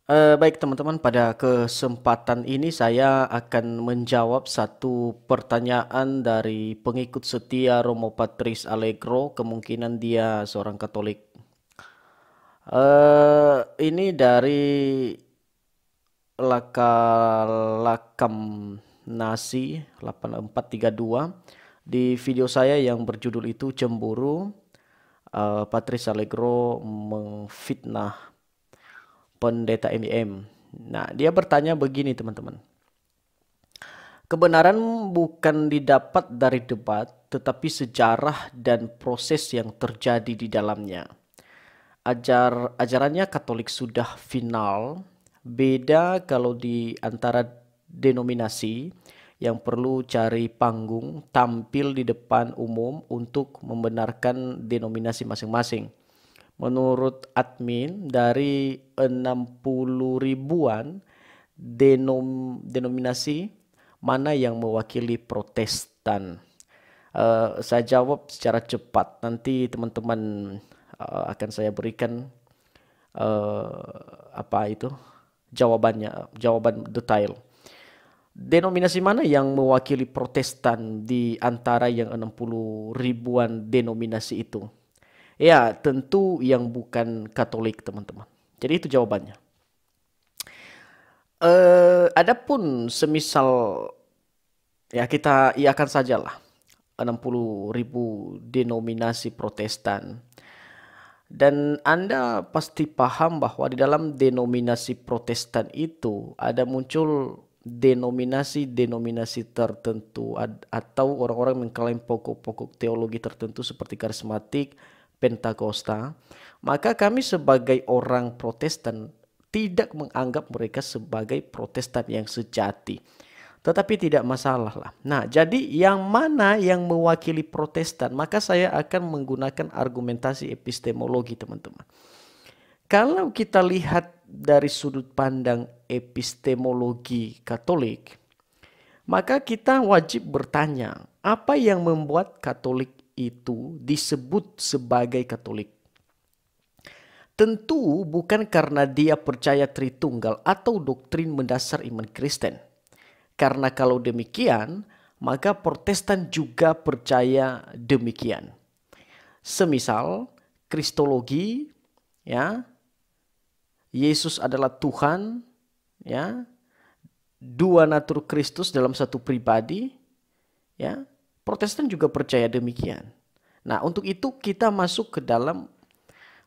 Baik teman-teman, pada kesempatan ini saya akan menjawab satu pertanyaan dari pengikut setia Romo Patris Allegro. Kemungkinan dia seorang Katolik. Ini dari Lakam Nasi 8432 di video saya yang berjudul itu Cemburu. Patris Allegro memfitnah pendeta MIM. Nah, dia bertanya begini teman-teman. Kebenaran bukan didapat dari debat, tetapi sejarah dan proses yang terjadi di dalamnya. Ajarannya Katolik sudah final, beda kalau di antara denominasi yang perlu cari panggung, tampil di depan umum untuk membenarkan denominasi masing-masing. Menurut admin, dari 60 ribuan denominasi, mana yang mewakili Protestan? Saya jawab secara cepat. Nanti teman-teman akan saya berikan apa itu jawabannya, jawaban detail. Denominasi mana yang mewakili Protestan di antara yang 60 ribuan denominasi itu? Ya, tentu yang bukan Katolik, teman-teman. Jadi itu jawabannya. Adapun semisal ya kita iakan sajalah 60 ribu denominasi Protestan. Dan Anda pasti paham bahwa di dalam denominasi Protestan itu ada muncul denominasi-denominasi tertentu atau orang-orang mengklaim pokok-pokok teologi tertentu seperti karismatik, Pentakosta. Maka kami sebagai orang Protestan tidak menganggap mereka sebagai Protestan yang sejati. Tetapi tidak masalah lah. Nah, jadi yang mana yang mewakili Protestan? Maka saya akan menggunakan argumentasi epistemologi, teman-teman. Kalau kita lihat dari sudut pandang epistemologi Katolik, maka kita wajib bertanya, apa yang membuat Katolik itu disebut sebagai Katolik? Tentu bukan karena dia percaya Tritunggal atau doktrin mendasar iman Kristen. Karena kalau demikian, maka Protestan juga percaya demikian. Semisal Kristologi, ya, Yesus adalah Tuhan, ya, dua natur Kristus dalam satu pribadi, ya, Protestan juga percaya demikian. Nah, untuk itu kita masuk ke dalam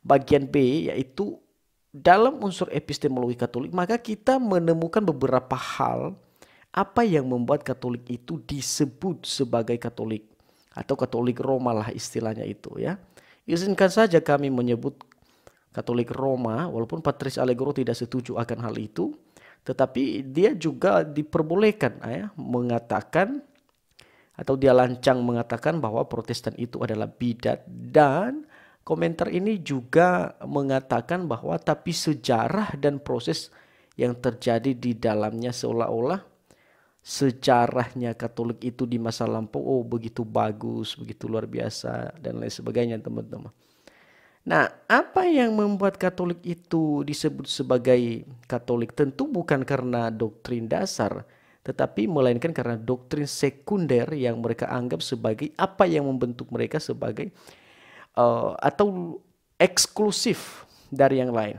bagian B, yaitu dalam unsur epistemologi Katolik, maka kita menemukan beberapa hal apa yang membuat Katolik itu disebut sebagai Katolik atau Katolik Roma lah istilahnya itu ya. Izinkan saja kami menyebut Katolik Roma walaupun Patris Allegro tidak setuju akan hal itu, tetapi dia juga diperbolehkan ya mengatakan atau dia lancang mengatakan bahwa Protestan itu adalah bidat, dan komentar ini juga mengatakan bahwa tapi sejarah dan proses yang terjadi di dalamnya seolah-olah sejarahnya Katolik itu di masa lampau begitu bagus, begitu luar biasa dan lain sebagainya, teman-teman. Nah, apa yang membuat Katolik itu disebut sebagai Katolik? Tentu bukan karena doktrin dasar, tetapi melainkan karena doktrin sekunder yang mereka anggap sebagai apa yang membentuk mereka sebagai atau eksklusif dari yang lain.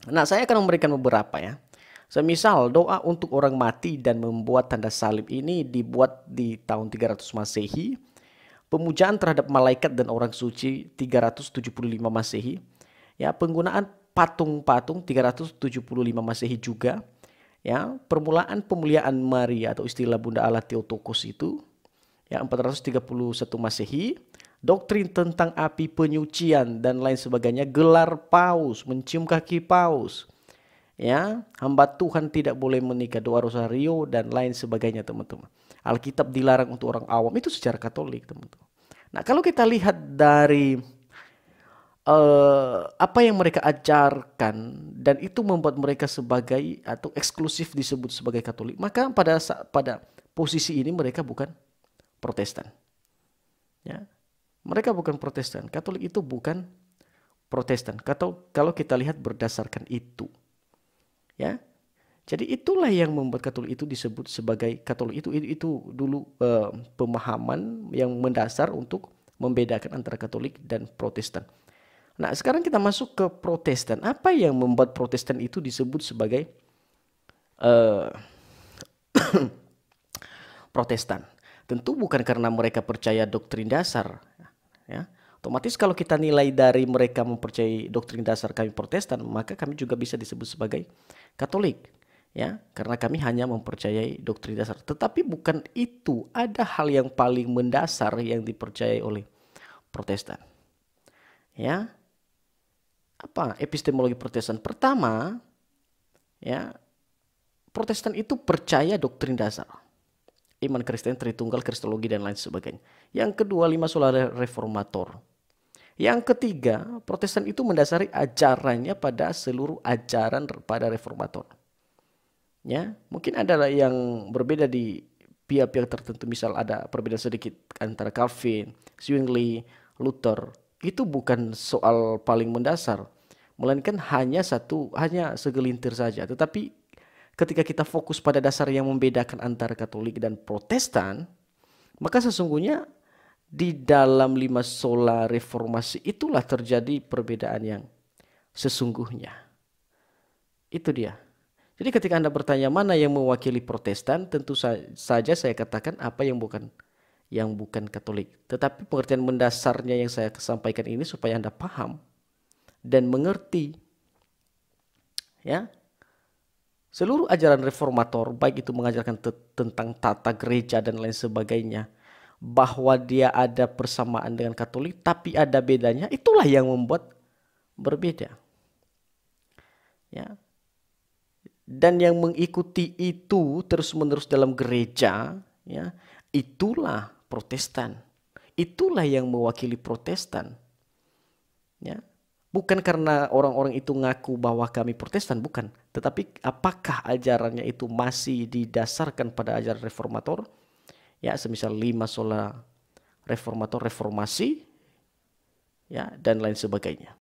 Nah, saya akan memberikan beberapa ya. Semisal doa untuk orang mati dan membuat tanda salib ini dibuat di tahun 300 Masehi. Pemujaan terhadap malaikat dan orang suci 375 Masehi. Ya, penggunaan patung-patung 375 Masehi juga. Ya, permulaan pemuliaan Maria atau istilah Bunda Allah Theotokos itu ya 431 Masehi. Doktrin tentang api penyucian dan lain sebagainya, gelar paus, mencium kaki paus, ya, hamba Tuhan tidak boleh menikah, doa rosario dan lain sebagainya, teman-teman. Alkitab dilarang untuk orang awam, itu secara Katolik, teman-teman. Nah, kalau kita lihat dari apa yang mereka ajarkan dan itu membuat mereka sebagai atau eksklusif disebut sebagai Katolik, maka pada posisi ini mereka bukan Protestan. Ya, mereka bukan Protestan. Katolik itu bukan Protestan. Kalau kita lihat berdasarkan itu. Ya. Jadi itulah yang membuat Katolik itu disebut sebagai Katolik. Itu dulu pemahaman yang mendasar untuk membedakan antara Katolik dan Protestan. Nah, sekarang kita masuk ke Protestan. Apa yang membuat Protestan itu disebut sebagai Protestan? Tentu bukan karena mereka percaya doktrin dasar, ya. Otomatis kalau kita nilai dari mereka mempercayai doktrin dasar kami Protestan, maka kami juga bisa disebut sebagai Katolik, ya, karena kami hanya mempercayai doktrin dasar. Tetapi bukan itu, ada hal yang paling mendasar yang dipercayai oleh Protestan. Ya. Apa epistemologi Protestan? Pertama, ya, Protestan itu percaya doktrin dasar. Iman Kristen, Tritunggal, Kristologi, dan lain sebagainya. Yang kedua, 5 sola reformator. Yang ketiga, Protestan itu mendasari ajarannya pada seluruh ajaran pada reformator. Ya, mungkin ada yang berbeda di pihak-pihak tertentu, misal ada perbedaan sedikit antara Calvin, Zwingli, Luther. Itu bukan soal paling mendasar, melainkan hanya segelintir saja. Tetapi ketika kita fokus pada dasar yang membedakan antara Katolik dan Protestan, maka sesungguhnya di dalam 5 sola reformasi itulah terjadi perbedaan yang sesungguhnya. Itu dia. Jadi ketika Anda bertanya mana yang mewakili Protestan, tentu saja saya katakan apa yang bukan Katolik. Tetapi pengertian mendasarnya yang saya sampaikan ini supaya Anda paham dan mengerti. Ya. Seluruh ajaran reformator, baik itu mengajarkan tentang tata gereja dan lain sebagainya, bahwa dia ada persamaan dengan Katolik, tapi ada bedanya, itulah yang membuat berbeda. Ya. Dan yang mengikuti itu terus-menerus dalam gereja, ya, itulah Protestan. Itulah yang mewakili Protestan. Ya. Bukan karena orang-orang itu ngaku bahwa kami Protestan, bukan. Tetapi apakah ajarannya itu masih didasarkan pada ajaran reformator? Ya, semisal 5 sola reformator, reformasi, ya, dan lain sebagainya.